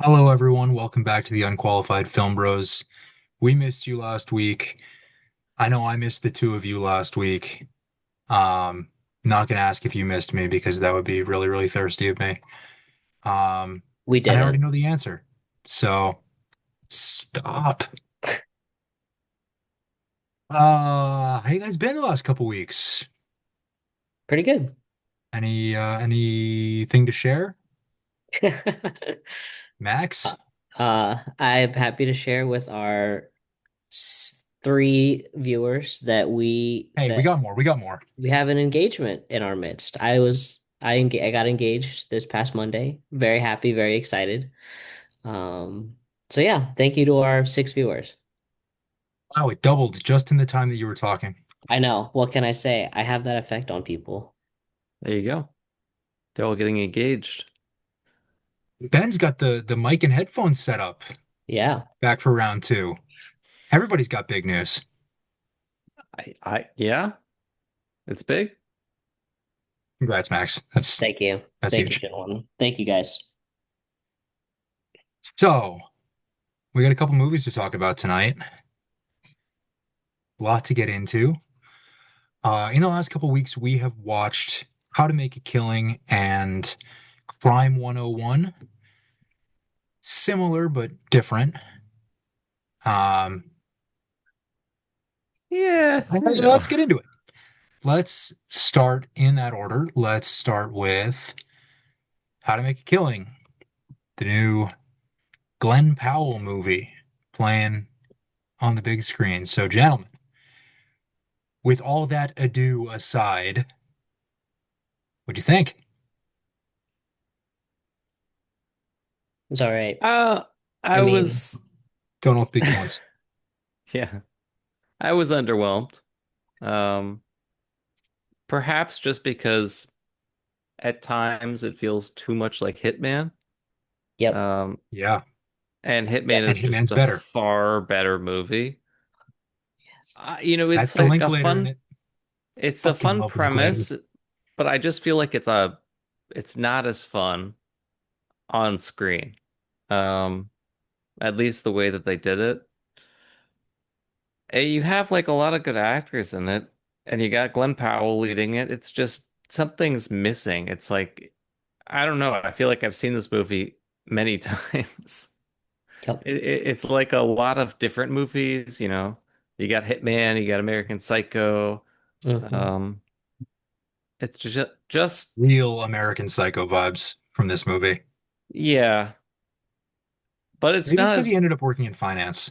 Hello, everyone. Welcome back to the Unqualified Film Bros. We missed you last week. I know I missed the two of you last week. Um, Not gonna ask if you missed me because that would be really, really thirsty of me. Um, We and I already didn't. know the answer. So stop. How you guys been the last couple weeks? Pretty good. Anything to share? Max? I'm happy to share with our three viewers that Hey, we got more. We got more. we have an engagement in our midst. I got engaged this past Monday. Very happy, very excited. So yeah, thank you to our six viewers. Wow, it doubled just in the time that you were talking. I know. What can I say? I have that effect on people. There you go. They're all getting engaged. Ben's got the mic and headphones set up Yeah. back for round two. Everybody's got big news. Yeah, it's big. Congrats, Max. Thank you. That's Thank you, huge. gentlemen. Thank you guys. So we got a couple movies to talk about tonight. A lot to get into. In the last couple weeks, we have watched How to Make a Killing and Crime 101. Similar but different. Um, Yeah, let's get into it. Let's start in that order. Let's start with How to Make a Killing, the new Glen Powell movie playing on the big screen. So, gentlemen, with all that ado aside, what'd you think? It's all right. Uh, I I mean, was, Don't all speak at once. yeah, I was underwhelmed. Um, Perhaps just because at times it feels too much like Hitman. yep. Um, Yeah, and Hitman and is Hitman's just a better. far better movie. That's It's the like a Linklater in fun, it. it's a Fucking fun love Linklater. premise, but I just feel like it's not as fun on screen. Um, at least the way that they did it. You have like a lot of good actors in it, and you got Glen Powell leading it. It's just something's missing. It's like, I don't know. I feel like I've seen this movie many times. Yep. It's like a lot of different movies, you know. You got Hitman, you got American Psycho. Hmm. Um, it's just Real American Psycho vibes from this movie. yeah, but it's Maybe it's not because he as. ended up working in finance.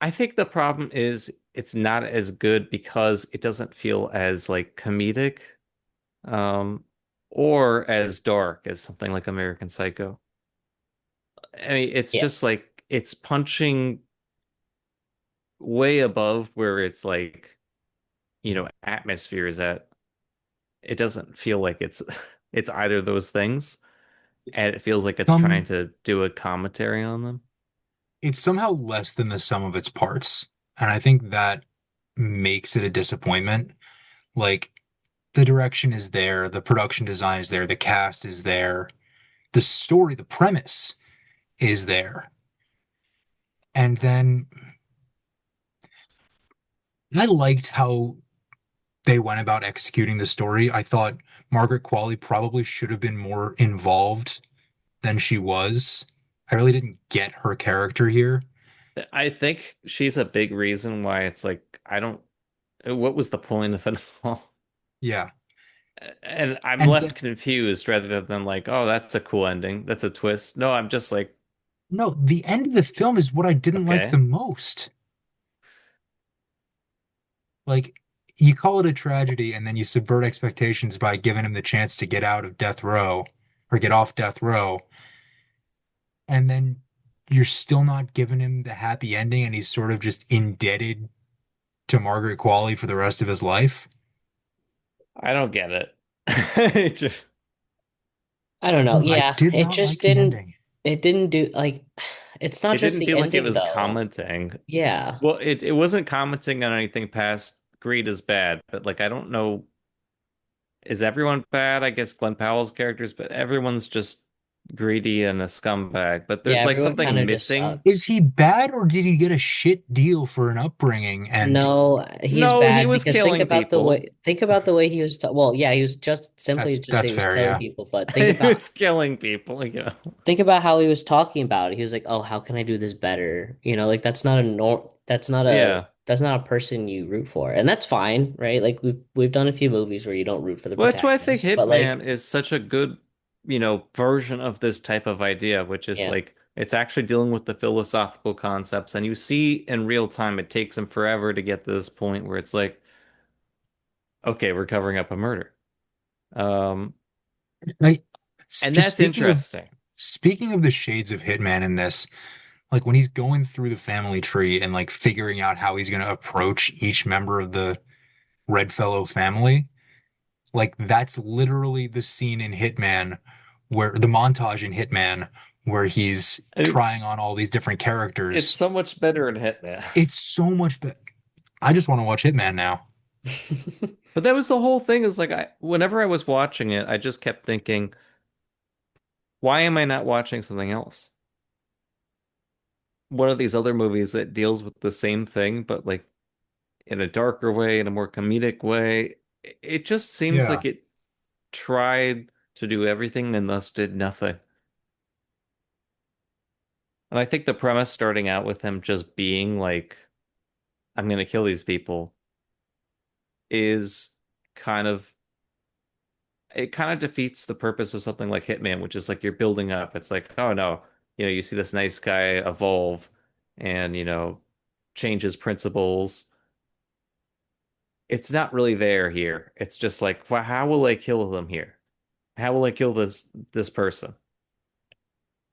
I think the problem is it's not as good because it doesn't feel as like comedic. um, or as dark as something like American Psycho. I mean, it's Yeah. just like it's punching way above where it's like, atmosphere is at. It doesn't feel like it's it's either of those things, and it feels like it's trying Some to do a commentary on them. it's somehow less than the sum of its parts, and I think that makes it a disappointment. Like the direction is there, the production design is there, the cast is there, the story, the premise is there. And then I liked how they went about executing the story. I thought Margaret Qualley probably should have been more involved than she was. I really didn't get her character here. I think she's a big reason why it's like I don't. What was the point of it all? Yeah. And I'm And left then, confused rather than like, oh, that's a cool ending. That's a twist. No, I'm just like, no, the end of the film is what I didn't like the okay. most. Like, you call it a tragedy and then you subvert expectations by giving him the chance to get out of death row or get off death row. And then you're still not giving him the happy ending and he's sort of just indebted to Margaret Qualley for the rest of his life. I don't get it. It just- I don't know. Oh, I Yeah, did not like the ending. it didn't do like it's not it just didn't the feel like it ending was though. commenting. Yeah. Well, it wasn't commenting on anything past greed is bad, but like I don't know, is everyone bad? I guess Glenn Powell's characters, but everyone's just greedy and a scumbag, but Yeah, there's like everyone kind something of just missing. Is sucks. he bad or did he get a shit deal for an upbringing? And No, he's No, he bad was because killing people. think about the way he was well, yeah, he was just simply just that that's he was fair, killing yeah. people, but He was killing people, you know. think about how he was talking about it. He was like, "Oh, how can I do this better?" Like Yeah. that's not a person you root for. And that's fine, right? Like we've done a few movies where you don't root for the Well, that's why I think protagonist, but Hitman like, is such a good, version of this type of idea, which is yeah. like it's actually dealing with the philosophical concepts. And you see in real time, it takes him forever to get to this point where it's like, okay, we're covering up a murder. Um, Like and just that's interesting. speaking of the shades of Hitman in this, like when he's going through the family tree and like figuring out how he's going to approach each member of the Redfellow family, like that's literally the scene in Hitman where the montage in Hitman where he's And trying on all these different it's characters. so much better in Hitman. It's so much better. I just want to watch Hitman now. But that was the whole thing is like whenever I was watching it, I just kept thinking, why am I not watching something else? One of these other movies that deals with the same thing, but like in a darker way, in a more comedic way. It just seems Yeah. like it tried to do everything and thus did nothing. And I think the premise starting out with him just being like, I'm gonna kill these people is kind of it kind of defeats the purpose of something like Hitman, which is like you're building up. It's like, oh no, you see this nice guy evolve and, change his principles. It's not really there here. It's just like, well, how will I kill them here? How will I kill this person?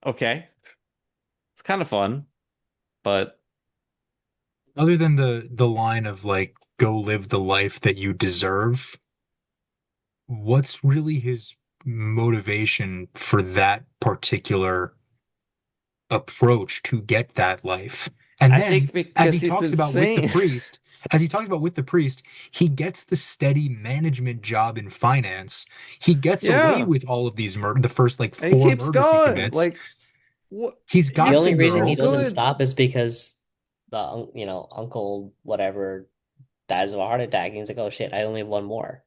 Okay, it's kind of fun, but Other than the line of like go live the life that you deserve, what's really his motivation for that particular approach to get that life? And I then think because he's insane. as he talks about with the priest, he gets the steady management job in finance. He gets away Yeah, with all of these murder, the first like and he four keeps murders he going. commits. Like, what? He's The got the only You're reason so he girl. doesn't good. stop is because uncle whatever dies of a heart attack. And he's like, "Oh shit, I only have one more.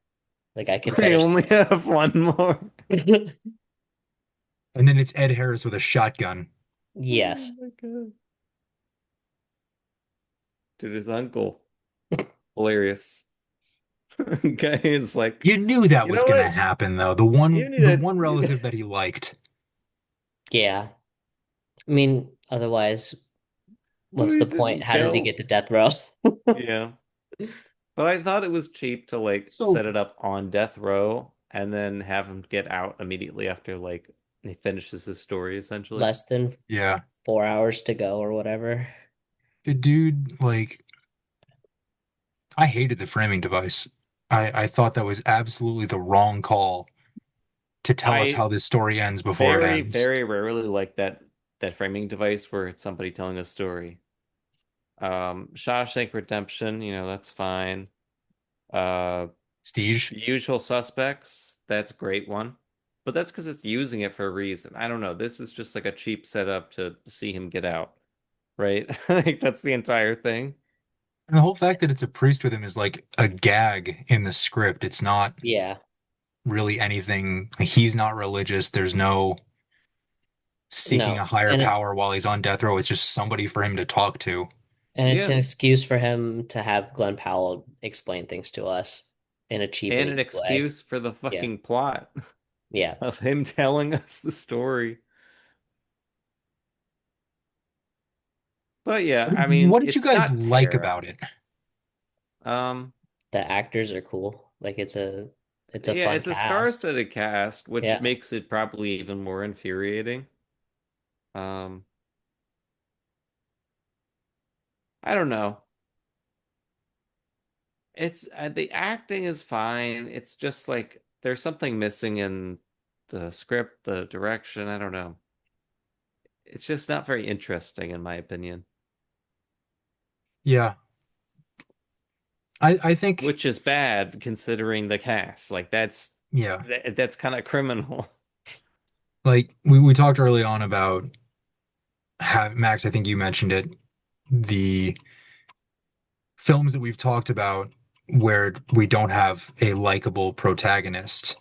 Like I can I finish only this." have one more. And then it's Ed Harris with a shotgun. Oh Yes. my God. Dude, his uncle. Hilarious. Okay, it's like, You knew that you was know gonna what? happen though. You need The to one you relative that he liked. Yeah. I mean, otherwise, who what's he the point? didn't How does he kill. get to death row? Yeah. But I thought it was cheap to like So set it up on death row and then have him get out immediately after like he finishes his story essentially. Less than yeah, 4 hours to go or whatever. the dude like I hated the framing device. I thought that was absolutely the wrong call to tell us I how this story ends before it very, ends. very rarely like that framing device where it's somebody telling a story. Shawshank Redemption, that's fine. Uh, Stige. The Usual Suspects, that's a great one. But that's because it's using it for a reason. I don't know. This is just like a cheap setup to see him get out, right? Like that's the entire thing. And the whole fact that it's a priest with him is like a gag in the script. It's not Yeah. really anything. He's not religious. There's no seeking a No. higher power while he's on death row. It's just somebody for him to talk to. And it's Yeah. an excuse for him to have Glen Powell explain things to us in a cheap and And an easy way. excuse for the Yeah. fucking plot Yeah. of him telling us the story. But yeah, I mean, What did you it's guys not like about terrible. it? Um, The actors are cool. Like it's a yeah, fun it's a cast. star-studded cast, which Yeah. makes it probably even more infuriating. Um, I don't know. It's the acting is fine. It's just like there's something missing in the script, the direction. I don't know. It's just not very interesting in my opinion, Yeah, I think which is bad considering the cast. Like yeah. that's kind of criminal. Like we talked early on about Max, I think you mentioned it, the films that we've talked about where we don't have a likable protagonist.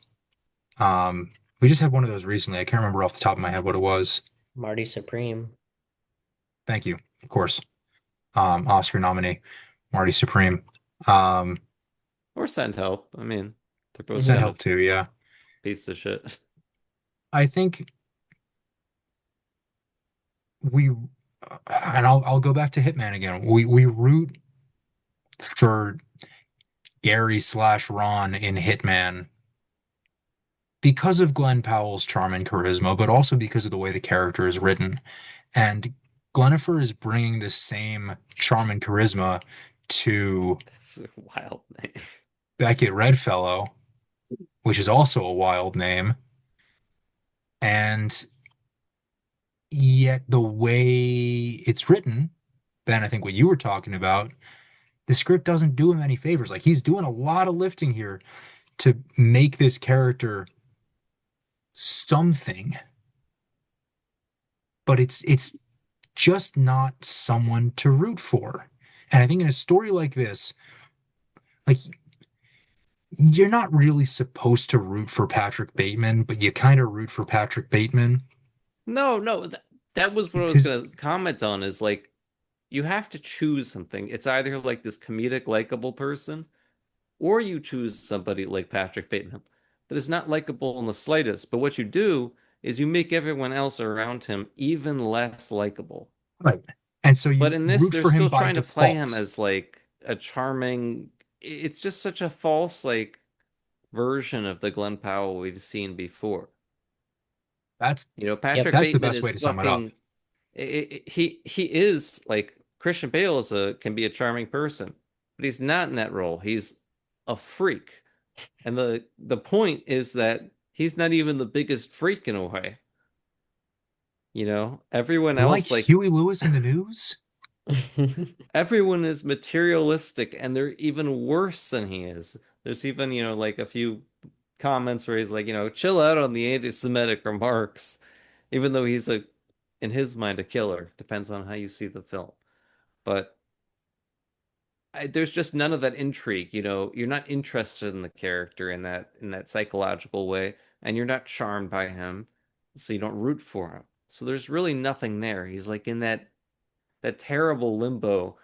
We just had one of those recently. I can't remember off the top of my head what it was. Marty Supreme. Thank you, of course. Oscar nominee, Marty Supreme. Um, Or send help. I mean, they're both Sent Hmm. kind Help of too, yeah. pieces of shit. I think we, and I'll go back to Hitman again. We root for Gary slash Ron in Hitman because of Glen Powell's charm and charisma, but also because of the way the character is written. And Glenifer is bringing the same charm and charisma to That's a wild name. Beckett Redfellow, which is also a wild name. And yet, the way it's written, Ben, I think what you were talking about, the script doesn't do him any favors. Like, he's doing a lot of lifting here to make this character something, but it's just not someone to root for. And I think in a story like this, like you're not really supposed to root for Patrick Bateman, but you kind of root for Patrick Bateman No, no, that was what I was because gonna comment on is like you have to choose something. It's either like this comedic, likable person, or you choose somebody like Patrick Bateman that is not likable in the slightest. But what you do is you make everyone else around him even less likable. right. And so But you in this, root they're for him still by trying to play him default. as like a charming. It's just such a false like version of the Glen Powell we've seen before. That's Yep. Patrick that's the Bateman best is way to sum it up. fucking he is like Christian Bale is a can be a charming person, but he's not in that role. He's a freak. And the point is that he's not even the biggest freak in a way. Everyone Like else like Huey Lewis in the news? everyone is materialistic and they're even worse than he is. There's even, like a few comments where he's like, chill out on the anti-Semitic remarks, even though he's in his mind, a killer. Depends on how you see the film. But there's just none of that intrigue. You're not interested in the character in that psychological way, and you're not charmed by him, so you don't root for him. So there's really nothing there. He's like in that terrible limbo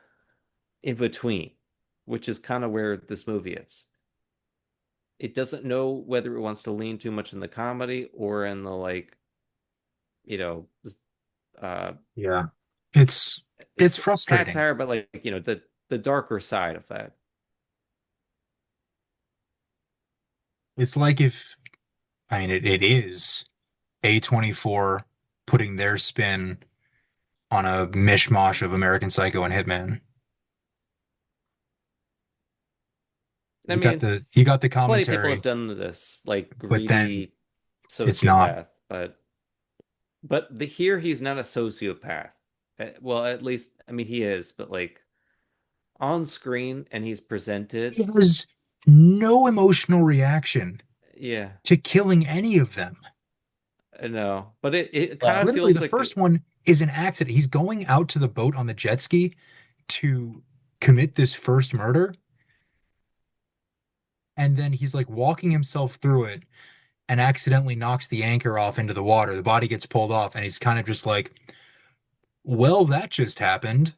in between, which is kind of where this movie is. It doesn't know whether it wants to lean too much in the comedy or in the like, you know, uh, Yeah. It's frustrating. satire, but like, the darker side of that. It's like if I mean it is A24 putting their spin on a mishmash of American Psycho and Hitman. I mean, You got the plenty of people have commentary, done this, like but then greedy it's not. sociopath, but the here he's not a sociopath. Well, at least I mean he is, but like on screen and he's presented, He has no emotional reaction yeah, to killing any of them. no, but it kind of Well, Literally, feels the like first one is an accident. He's going out to the boat on the jet ski to commit this first murder, and then he's like walking himself through it and accidentally knocks the anchor off into the water. The body gets pulled off, and he's kind of just like, well, that just happened.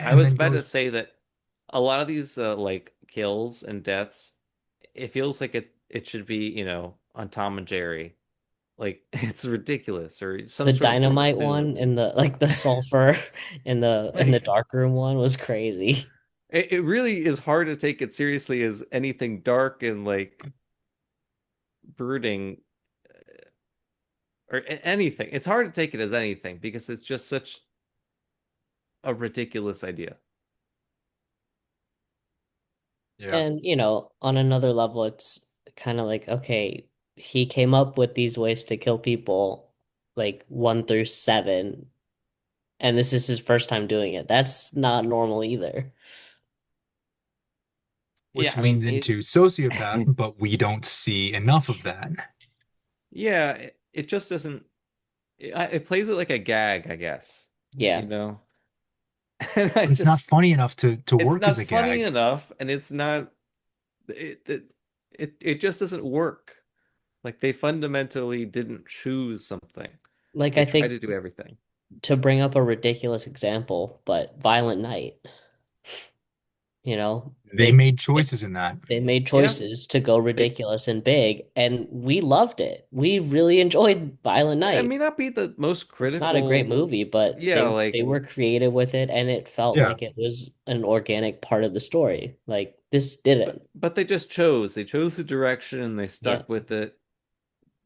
I And was then about to goes, say that a lot of these like kills and deaths, it feels like it should be, on Tom and Jerry. Like it's ridiculous or some the sort of dynamite cartoon. one and the like the sulfur in the Like dark room one was crazy. it really is hard to take it seriously as anything dark and like brooding or anything. It's hard to take it as anything because it's just such a ridiculous idea. yeah, And on another level, it's kind of like, okay, he came up with these ways to kill people, like 1 through 7, and this is his first time doing it. That's not normal either. Yeah, which I mean leans into sociopath, but we don't see enough of that. yeah, it just doesn't. It plays it like a gag, I guess. You Yeah. know, and I But it's not just funny enough to it's work as not a funny gag. enough, and it's not it just doesn't work. Like they fundamentally didn't choose something. Like They I try think to do everything. to bring up a ridiculous example, but Violent Night, you know, They made choices in that. they made Yeah, choices to go they ridiculous and big, and we loved it. We really enjoyed Violent I Night. may not be the most It's not a great critical. movie, but Yeah, they like, were creative with it, and it felt Yeah. like it was an organic part of the story. Like this didn't. but they just chose. They chose the direction and they Yeah. stuck with it.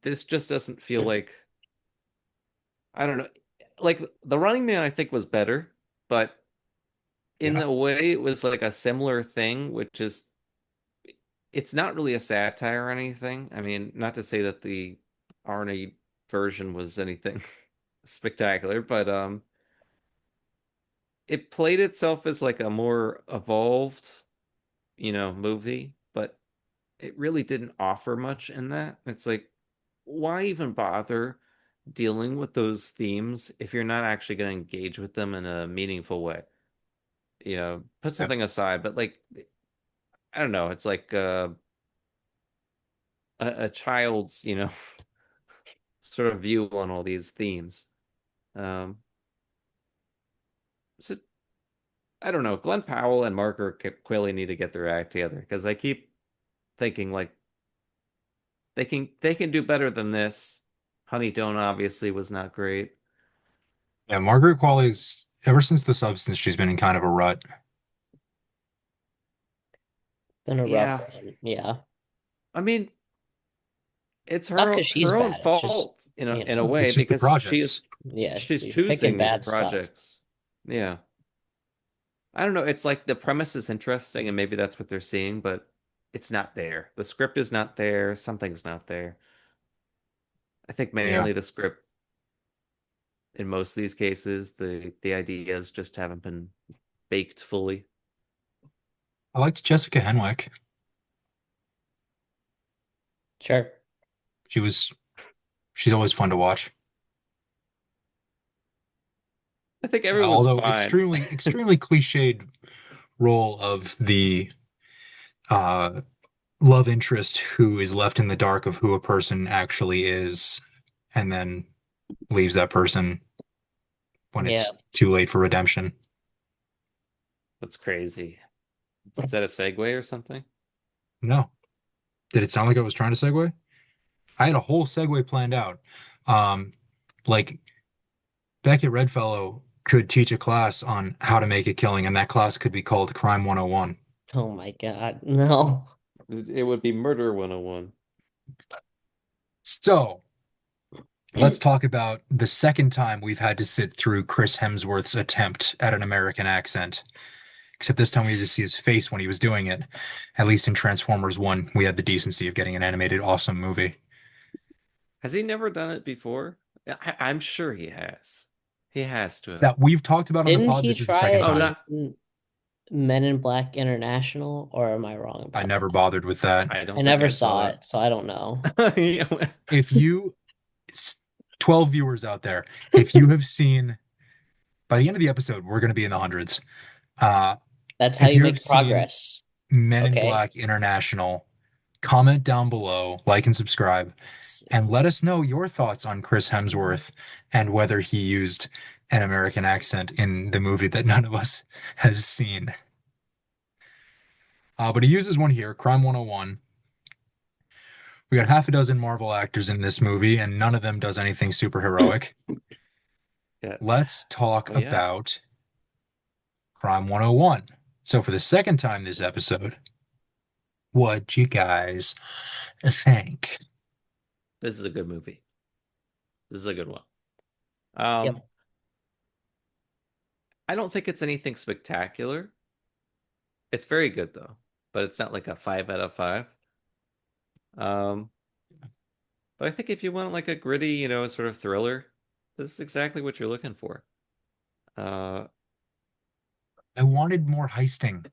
This just doesn't feel like I don't know. Like The Running Man, I think was better, but in Yeah. a way, it was like a similar thing, which is it's not really a satire or anything. I mean, not to say that the Arnie version was anything spectacular, but it played itself as like a more evolved, movie, but it really didn't offer much in that. It's like, why even bother dealing with those themes if you're not actually going to engage with them in a meaningful way? Put Yeah. something aside, but like, I don't know, it's like a child's, sort of view on all these themes. Um, so I don't know. Glenn Powell and Margaret Qualley need to get their act together because I keep thinking like they can do better than this. Honey Don't obviously was not great. Yeah, Margaret Qualley's ever since The Substance, she's been in kind of a rut. Been a rough Yeah, one. Yeah. I mean it's Not her because she's her own bad, just, fault in a way It's just the because she's projects. yeah, she's she's picking choosing these bad stuff. projects. Yeah, I don't know. It's like the premise is interesting and maybe that's what they're seeing, but it's not there. The script is not there. Something's not there. I think Yeah. mainly the script in most of these cases, the ideas just haven't been baked fully. I liked Jessica Henwick. Sure. She was she's always fun to watch. I think everyone's Although fine. extremely cliched role of the uh love interest who is left in the dark of who a person actually is and then leaves that person when Yeah. it's too late for redemption. That's crazy. Is that a segue or something? No. Did it sound like I was trying to segue? I had a whole segue planned out. Um, like Beckett Redfellow could teach a class on how to make a killing, and that class could be called Crime 101. Oh my God. No. It would be Murder 101. So let's talk about the second time we've had to sit through Chris Hemsworth's attempt at an American accent. Except this time we had to see his face when he was doing it. At least in Transformers 1, we had the decency of getting an animated, awesome movie. Has he never done it before? I'm sure he has. He has to have. That we've talked about on the Didn't pod. he This is the try second it Oh, time. not. in Men in Black International, or am I wrong I about never that? bothered with that. I I don't think never I saw saw it. it, so I don't know. Yeah. If you, 12 viewers out there, if you have seen, by the end of the episode, we're going to be in the hundreds. Uh, That's how if you you have make seen progress. Men in Okay. Black International, comment down below, like and subscribe, and let us know your thoughts on Chris Hemsworth and whether he used an American accent in the movie that none of us has seen. But he uses one here, Crime 101. We got half a dozen Marvel actors in this movie, and none of them does anything super heroic. Yeah. Let's talk Well, yeah. about Crime 101. So, for the second time this episode, what you guys think? This is a good movie. This is a good one. Yep. Um, I don't think it's anything spectacular. It's very good though, but it's not like a 5 out of 5. Um, but I think if you want like a gritty, sort of thriller, this is exactly what you're looking for. Uh, I wanted more heisting.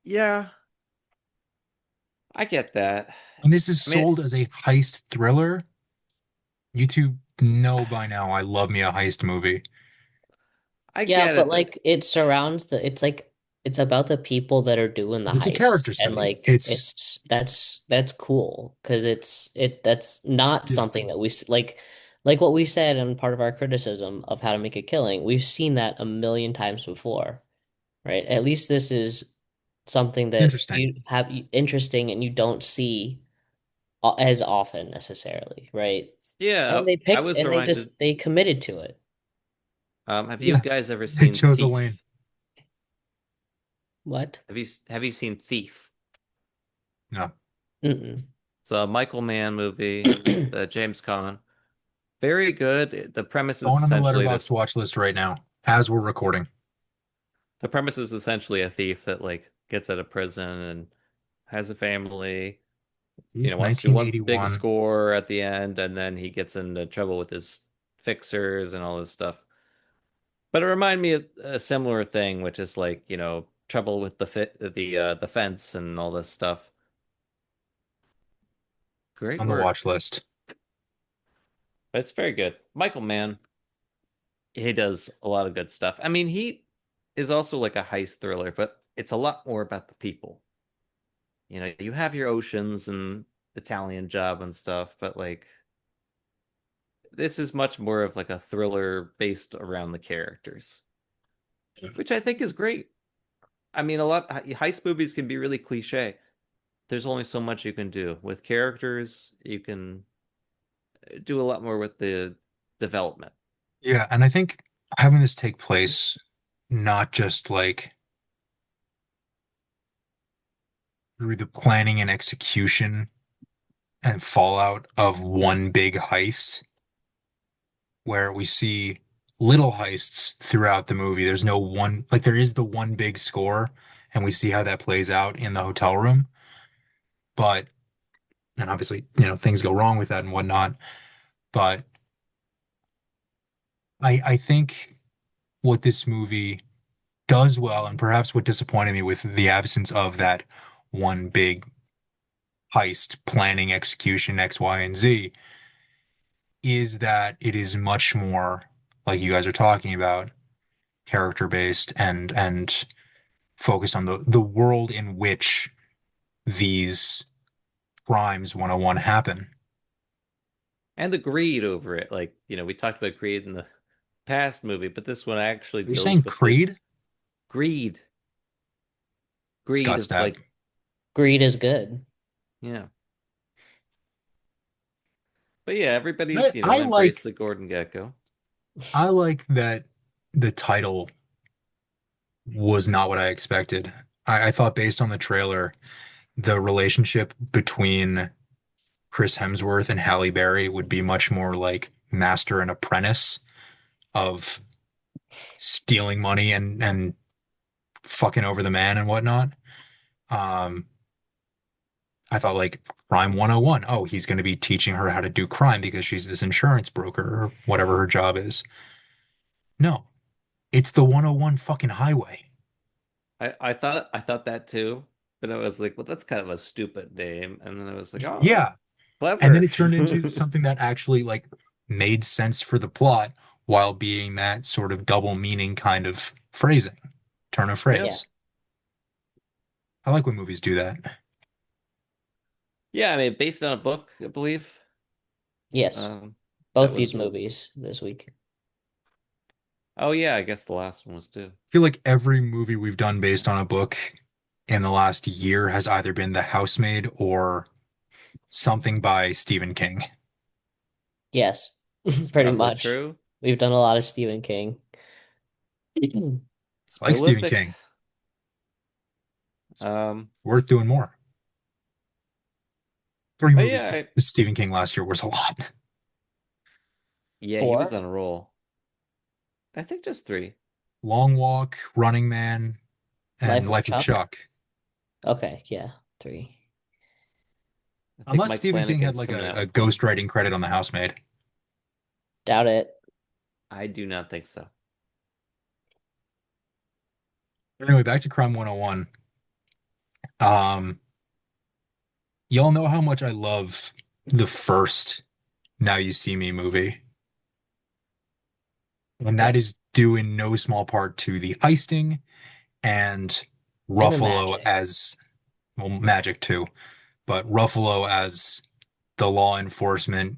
yeah, I get that. And this is I mean, sold as a heist thriller. You two know by now I love me a heist movie. I Yeah, get but it that like it surrounds it's like it's about the people that are doing the It's a heists character and study. like It's that's cool because that's not yeah, something that like what we said in part of our criticism of How to Make a Killing. We've seen that a million times before, right? At least this is something that interesting. you have interesting and you don't see as often necessarily, right? yeah, And they I picked was and reminded. they committed to it. Have you Yeah, guys ever they seen chose a lane. Thief? What? Have you seen Thief? No, Mm-mm. It's a Michael Mann movie, the James Caan. Very good. The premise is going on the essentially Letterboxd this. watch list right now as we're recording. The premise is essentially a thief that like gets out of prison and has a family, Thief wants to do one big 1981. score at the end, and then he gets into trouble with his fixers and all this stuff. But it reminded me of a similar thing, which is like, trouble with the fence and all this stuff. Great On the work. watch list. But it's very good. Michael Mann, he does a lot of good stuff. I mean, he is also like a heist thriller, but it's a lot more about the people. You have your oceans and Italian Job and stuff, but like this is much more of like a thriller based around the characters, which I think is great. I mean, a lot heist movies can be really cliche. There's only so much you can do with characters. You can do a lot more with the development. Yeah, and I think having this take place not just like through the planning and execution and fallout of one big heist, where we see little heists throughout the movie. There's no one, like there is the one big score, and we see how that plays out in the hotel room. But, and obviously, things go wrong with that and whatnot. But I think what this movie does well, and perhaps what disappointed me with the absence of that one big heist planning, execution, X, Y, and Z, is that it is much more like you guys are talking about, character based and focused on the world in which these crimes 101 happen. And the greed over it. Like, we talked about greed in the past movie, but this one actually Are you deals saying with the Creed? greed. Greed Scott of Stapp. like, Greed is good. yeah. But yeah, I, everybody's, I embraced like the Gordon Gecko. I like that the title was not what I expected. I thought based on the trailer, the relationship between Chris Hemsworth and Halle Berry would be much more like master and apprentice of stealing money and fucking over the man and whatnot. Um, I thought like crime 101. Oh, he's going to be teaching her how to do crime because she's this insurance broker or whatever her job is. No, it's the 101 fucking highway. I thought that too, but I was like, well, that's kind of a stupid name. And then I was like, oh, Yeah. And then clever. it turned into something that actually like made sense for the plot while being that sort of double meaning kind of phrasing, turn of Yeah. Yeah. phrase. I like when movies do that. Yeah, I mean, based on a book, I believe. Yes. Um, that Both these was, movies this week. oh yeah, I guess the last one was too. I feel like every movie we've done based on a book in the last year has either been The Housemaid or something by Stephen King. Yes. It's Pretty probably much. true. We've done a lot of Stephen King. It's I like Stephen prolific. King. It's Um, worth doing more. Three but movies yeah, with Stephen King last year was a lot. yeah, he was Four, on a roll. I think just three. Long Walk, Running Man, and Life of Life of Chuck. Chuck. Okay, yeah, three. I think Unless Mike Stephen King had Flanagan's like coming out a with one. ghostwriting credit on The Housemaid. Doubt it. I do not think so. Anyway, back to Crime 101. Um, y'all know how much I love the first Now You See Me movie, and that Yes. is due in no small part to the heisting and And the Ruffalo magic. as well, magic too, but Ruffalo as the law enforcement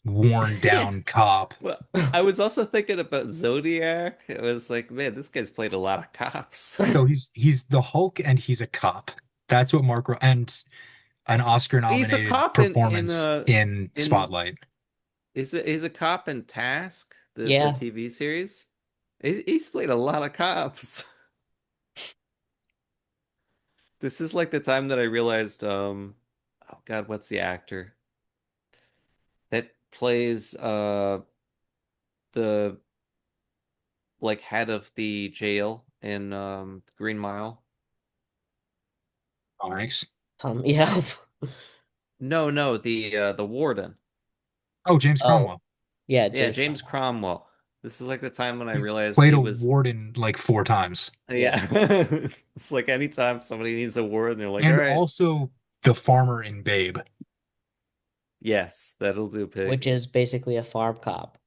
worn Yeah. down cop. Well, I was also thinking about Zodiac. It was like, man, this guy's played a lot of cops. So he's the Hulk and he's a cop. That's what and an Oscar He's a nominated cop performance in in Spotlight. he's a cop in Task, the Yeah. TV series. He's played a lot of cops. This is like the time that I realized, oh God, what's the actor that plays the like head of the jail in Green Mile? Thanks. Yeah. No, no, the warden. Oh, James Oh, Cromwell. yeah, Yeah, James James Cromwell. Cromwell. This is like the time when I He's realized played he a was, warden like four times. Yeah. yeah. It's like anytime somebody needs a warden, they're like, all And right, also the farmer in Babe. yes, that'll do, Which pig. is basically a farm cop.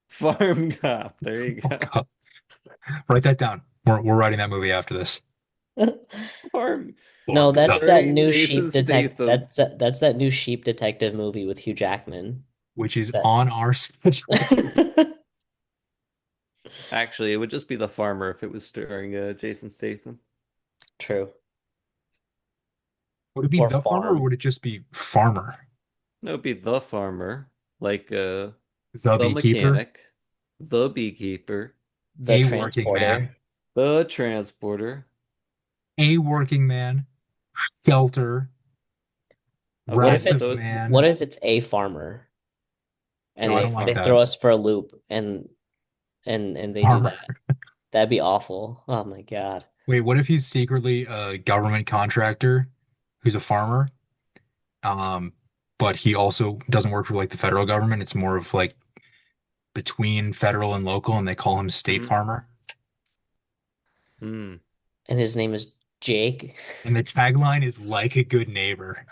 Farm cop. There you Oh go. God. Write that down. We're writing that movie after this. Farm No, Farm that's Cup, that starring new Jason sheep detect Statham. that's that new sheep detective movie with Hugh Jackman. which is That on our schedule. Actually, it would just be the farmer if it was starring Jason Statham. True. Would it be Or the farmer or farm. would it just be farmer? No, it'd be the farmer, like The the beekeeper, mechanic, the beekeeper, The a working man, transporter. the transporter. a working man, shelter, Okay, What if wrath but it's of those what man. if it's a farmer and No, I a don't like they that. throw farmer. us for a loop and they do Farmer. that. That'd be awful. Oh my God. Wait, what if he's secretly a government contractor who's a farmer? Um, but he also doesn't work for like the federal government. It's more of like between federal and local, and they call him State Hmm. Farmer. Hmm. And his name is Jake And the tagline is like a good neighbor.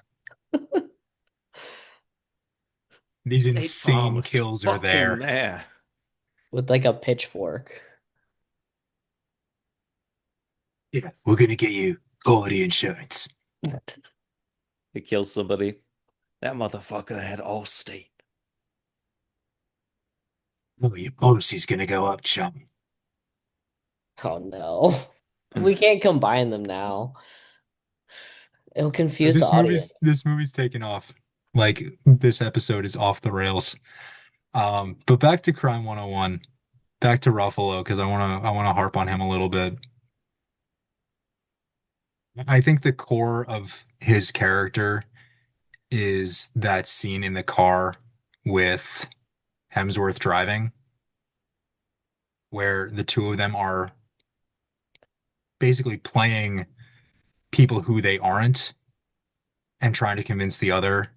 These State Farm insane was kills are fucking there. mad. with like a pitchfork. Yeah, we're gonna get you quality insurance. He kills somebody. That motherfucker had Allstate. Oh, your policy's gonna go up, chum. Oh no. We can't combine them now. It'll confuse the audience. This movie's taken off. Like this episode is off the rails. But back to Crime 101, back to Ruffalo, because I wanna harp on him a little bit. I think the core of his character is that scene in the car with Hemsworth driving, where the two of them are basically playing people who they aren't and trying to convince the other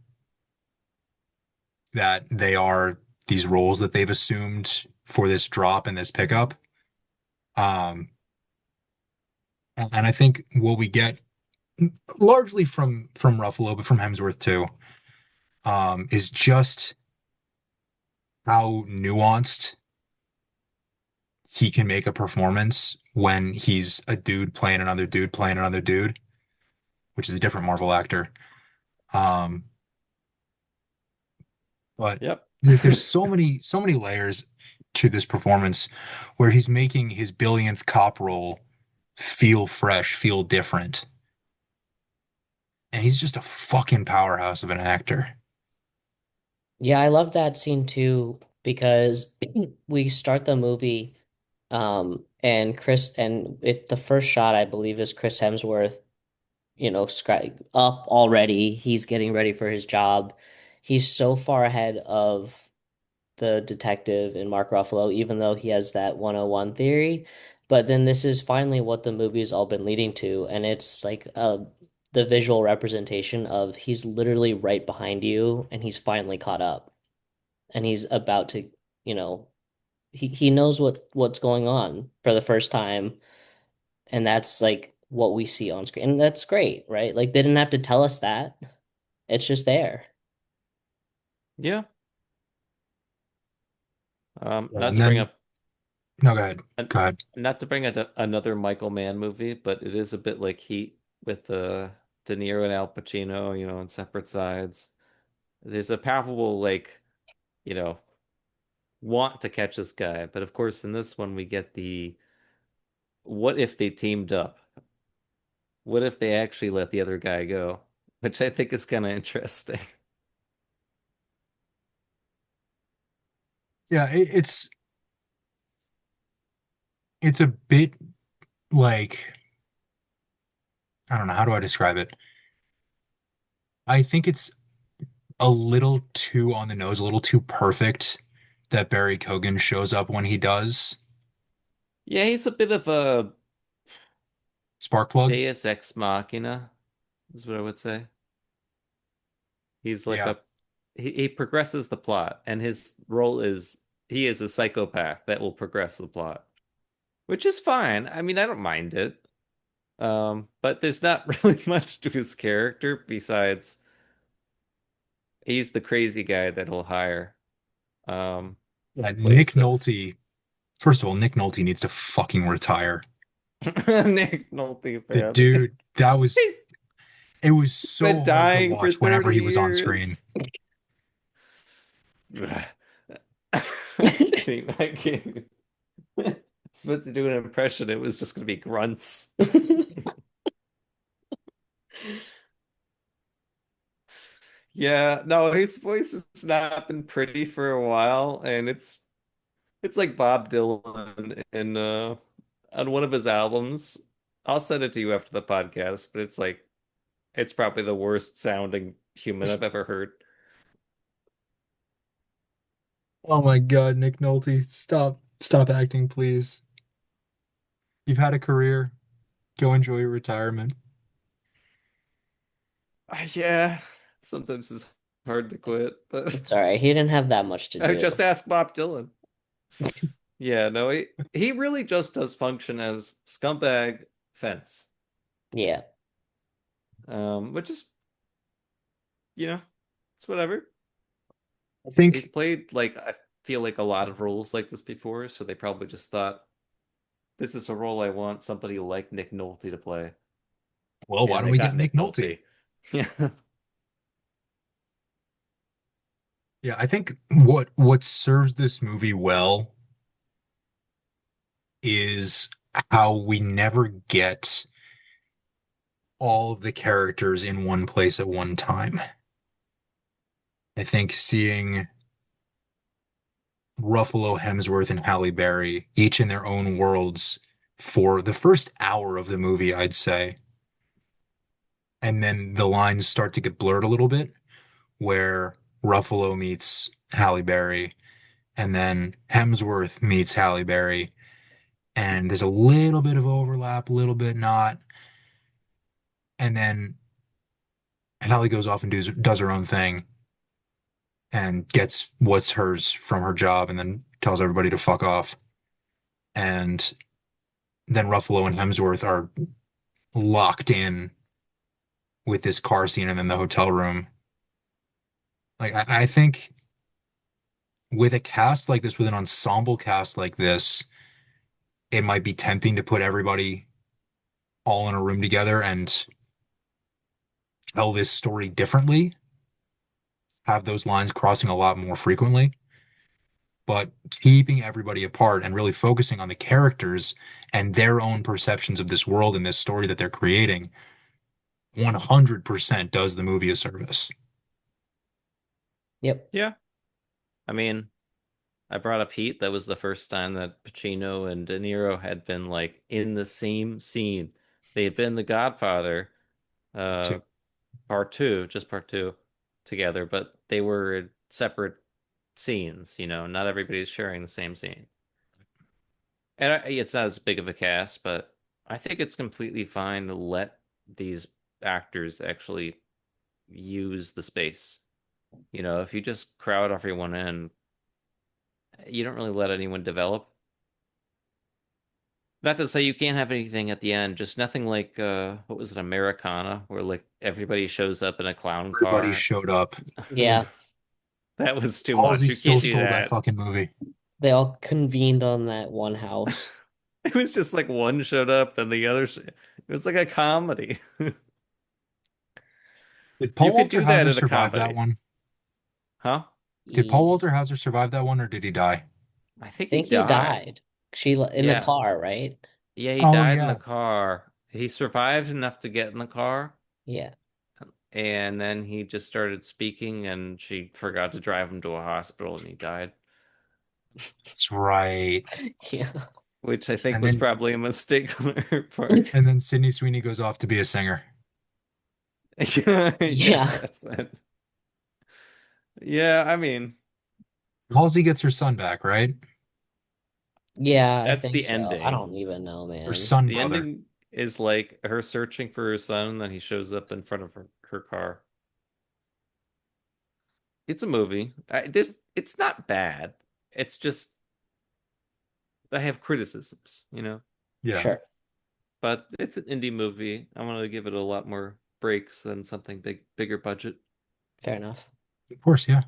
that they are these roles that they've assumed for this drop and this pickup. Um, and I think what we get largely from Ruffalo, but from Hemsworth too, is just how nuanced he can make a performance when he's a dude playing another dude playing another dude, which is a different Marvel actor. Um, but Yep. there's so many layers to this performance where he's making his billionth cop role feel fresh, feel different. And he's just a fucking powerhouse of an actor. Yeah, I love that scene too because we start the movie and Chris and it the first shot I believe is Chris Hemsworth, up already. He's getting ready for his job. He's so far ahead of the detective in Mark Ruffalo, even though he has that 101 theory. But then this is finally what the movie's all been leading to, and it's like the visual representation of he's literally right behind you, and he's finally caught up, and he's about to, you know, he knows what's going on for the first time, and that's like what we see on screen, and that's great, right? Like they didn't have to tell us that. It's just there. Yeah. Yeah, Not and to bring then up no, go ahead. an- Go ahead. not to bring up another Michael Mann movie, but it is a bit like Heat with De Niro and Al Pacino, on separate sides. There's a palpable you know, want to catch this guy, but of course in this one we get the what if they teamed up? What if they actually let the other guy go? Which I think is kind of interesting. Yeah, it's a bit like I don't know, how do I describe it? I think it's a little too on the nose, a little too perfect that Barry Keoghan shows up when he does. Yeah, he's a bit of a Sparkplug? Deus Ex Machina, is what I would say. He's like Yeah. a he progresses the plot, and his role is he is a psychopath that will progress the plot, which is fine. I mean, I don't mind it. But there's not really much to his character besides he's the crazy guy that he'll hire, Yeah, in Nick place of Nolte. First of all, Nick Nolte needs to fucking retire. Nick Nolte, The man. dude, He's it was been so hard to dying for watch whenever 30 he was on screen. years. I can't. I was meant to do an impression. It was just going to be grunts. Yeah, no, his voice has not been pretty for a while, and it's like Bob Dylan in on one of his albums. I'll send it to you after the podcast, but it's probably the worst sounding human I've ever heard. Oh my God, Nick Nolte, stop acting, please. You've had a career. Go enjoy your retirement. Yeah, sometimes it's hard to quit, but It's all right. He didn't have that much to I just do. asked Bob Dylan. Yeah, no, he really just does function as scumbag fence. Yeah. Which is, you know, it's whatever. I He's think, played I feel like a lot of roles like this before, so they probably just thought this is a role I want somebody like Nick Nolte to play. well, why And don't they we get got Nick Nick Nolte? Nolte. Yeah. Yeah, I think what serves this movie well is how we never get all of the characters in one place at one time. I think seeing Ruffalo, Hemsworth, and Halle Berry, each in their own worlds for the first hour of the movie, I'd say. And then the lines start to get blurred a little bit, where Ruffalo meets Halle Berry, and then Hemsworth meets Halle Berry, and there's a little bit of overlap, a little bit not. And then Halle goes off and does her own thing and gets what's hers from her job, and then tells everybody to fuck off. And then Ruffalo and Hemsworth are locked in with this car scene and then the hotel room. Like I think with a cast like this, with an ensemble cast like this, it might be tempting to put everybody all in a room together and tell this story differently, have those lines crossing a lot more frequently. But keeping everybody apart and really focusing on the characters and their own perceptions of this world and this story that they're creating 100% does the movie a service. Yep. Yeah. I mean, I brought up Heat. That was the first time that Pacino and De Niro had been in the same scene. They had been The Godfather, uh, Too. part two, just part two together, but they were in separate scenes, not everybody's sharing the same scene. And it's not as big of a cast, but I think it's completely fine to let these actors actually use the space. If you just crowd everyone in, you don't really let anyone develop. Not to say you can't have anything at the end, just nothing like what was it, Americana, where like everybody shows up in a clown Everybody car. showed up. Yeah, That was too much. Halsey You can't still do stole that that. fucking movie. they all convened on that one house. It was just like one showed up, then the other. It was like a comedy. Did You Paul could Walter do that Hauser in a survive that comedy, one? huh? Did Paul He, Walter Hauser survive that one, or did he die? I think I he think he died. died. She in the Yeah, car, right? yeah, he Oh died in the yeah, car. He survived enough to get in the car, Yeah. and then he just started speaking, and she forgot to drive him to a hospital, and he died, that's right. Yeah. which I think And was then probably a mistake on her part. and then Sydney Sweeney goes off to be a singer. Yeah, Yeah. that's it. Yeah, I mean, Halsey gets her son back, right? Yeah, I that's think the so. I ending. don't even know, Her man. son The brother. ending is like her searching for her son, and then he shows up in front of her car. It's a movie. It's not bad. It's just I have criticisms, you know. Yeah, Sure. But it's an indie movie. I want to give it a lot more breaks than something bigger budget. Fair enough. of course, yeah.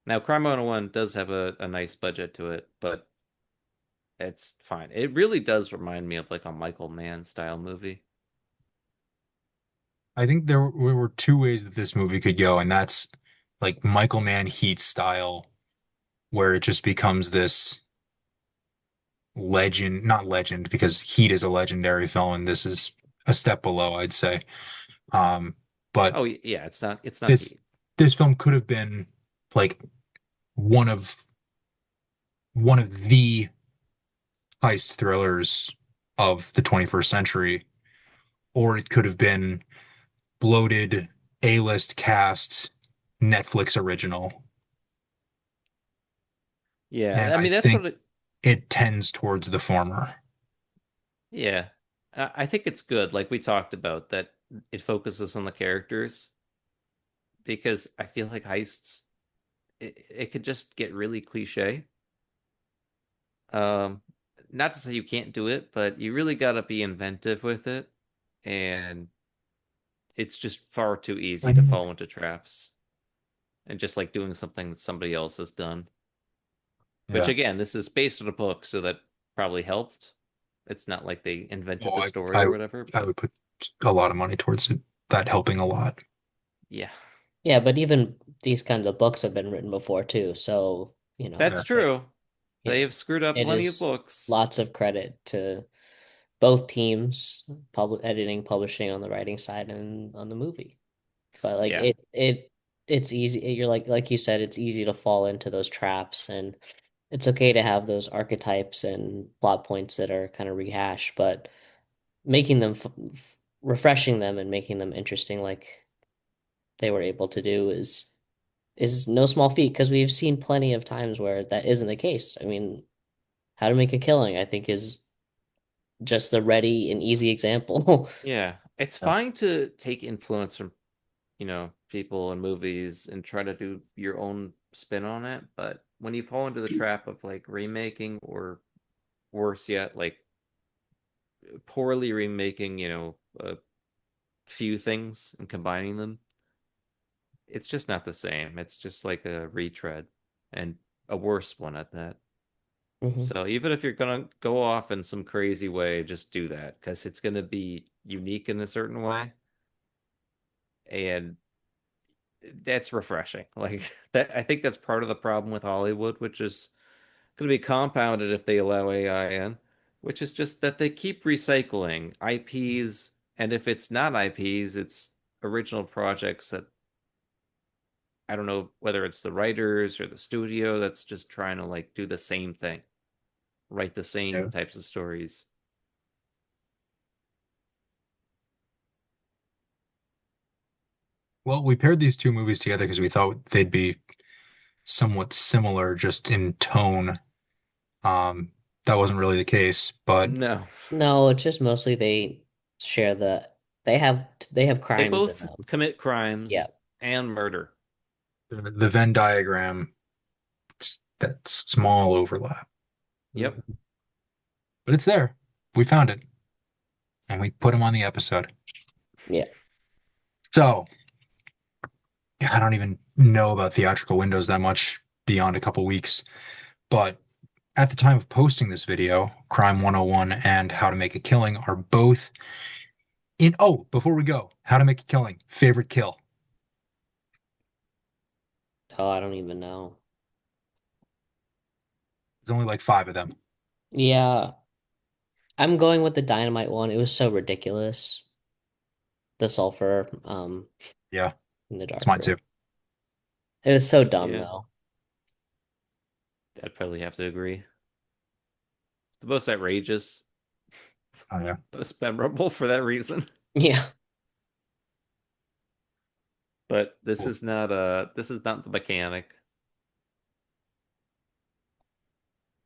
Now, Crime 101 does have a nice budget to it, but it's fine. It really does remind me of like a Michael Mann style movie. I think there were two ways that this movie could go, and that's like Michael Mann Heat style, where it just becomes this legend, not legend, because Heat is a legendary film, and this is a step below, I'd say. Um, but Oh yeah, it's not this Heat. this film could have been like one of one of the heist thrillers of the 21st century, or it could have been bloated A-list cast Netflix original. Yeah, And I I mean that's what think it, it tends towards the former. yeah. I think it's good, like we talked about, that it focuses on the characters because I feel like heists it could just get really cliche. Um, Not to say you can't do it, but you really got to be inventive with it, and it's just far too easy to And fall into traps and just like doing something that somebody else has done. Which yeah, again, this is based on a book, so that probably helped. It's not like they invented oh, the I, story I, or whatever, I but would put a lot of money towards it, that helping a lot. yeah, Yeah, but even these kinds of books have been written before too. So, that's Yeah. true. you They know, have screwed up it plenty of is books. lots of credit to both teams, editing, publishing on the writing side and on the movie. But like Yeah. it's easy. You're like you said, it's easy to fall into those traps, and it's okay to have those archetypes and plot points that are kind of rehashed, but making them refreshing them and making them interesting, like they were able to do, is no small feat because we've seen plenty of times where that isn't the case. I mean, How to Make a Killing, I think, is just the ready and easy example. Yeah. It's Yeah. fine to take influence from, people and movies and try to do your own spin on it, but when you fall into the trap of like remaking or worse yet, like poorly remaking, a few things and combining them, it's just not the same. It's just like a retread and a worse one at that. hmm So even if you're gonna go off in some crazy way, just do that because it's gonna be unique in a certain way, and that's refreshing. Like that, I think that's part of the problem with Hollywood, which is gonna be compounded if they allow AI in, which is just that they keep recycling IPs, and if it's not IPs, it's original projects that I don't know whether it's the writers or the studio that's just trying to like do the same thing, write the same Yeah. types of stories. Well, we paired these two movies together because we thought they'd be somewhat similar just in tone. Um, that wasn't really the case, but No, No, it's just mostly they share they have they crimes in both them. commit Yeah. crimes and murder. the Venn diagram, that small overlap. Yep. But it's there. We found it and we put him on the episode. Yeah. So yeah, I don't even know about theatrical windows that much beyond a couple weeks. But at the time of posting this video, Crime 101 and How to Make a Killing are both in. Oh, before we go, How to Make a Killing, favorite kill. Oh, I don't even know. There's only like five of them. Yeah, I'm going with the dynamite one. It was so ridiculous. The sulfur, Yeah, in the it's dark mine too. room. It was so dumb Yeah. though. I'd probably have to agree. It's the most outrageous, Oh yeah. most memorable for that reason. Yeah. But Cool. this is not the mechanic.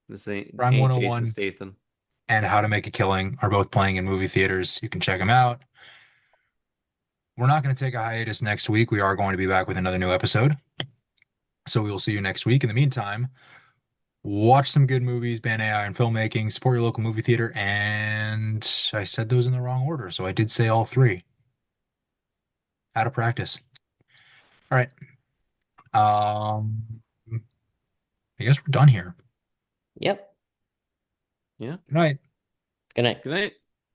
This Crime ain't Jason 101 Statham. and How to Make a Killing are both playing in movie theaters. You can check them out. We're not going to take a hiatus next week. We are going to be back with another new episode. So we will see you next week. In the meantime, watch some good movies, ban AI and filmmaking, support your local movie theater, and I said those in the wrong order, so I did say all three. Out of practice. All right. I guess we're done here. Yep. Yeah. Good night. Good night. Good night.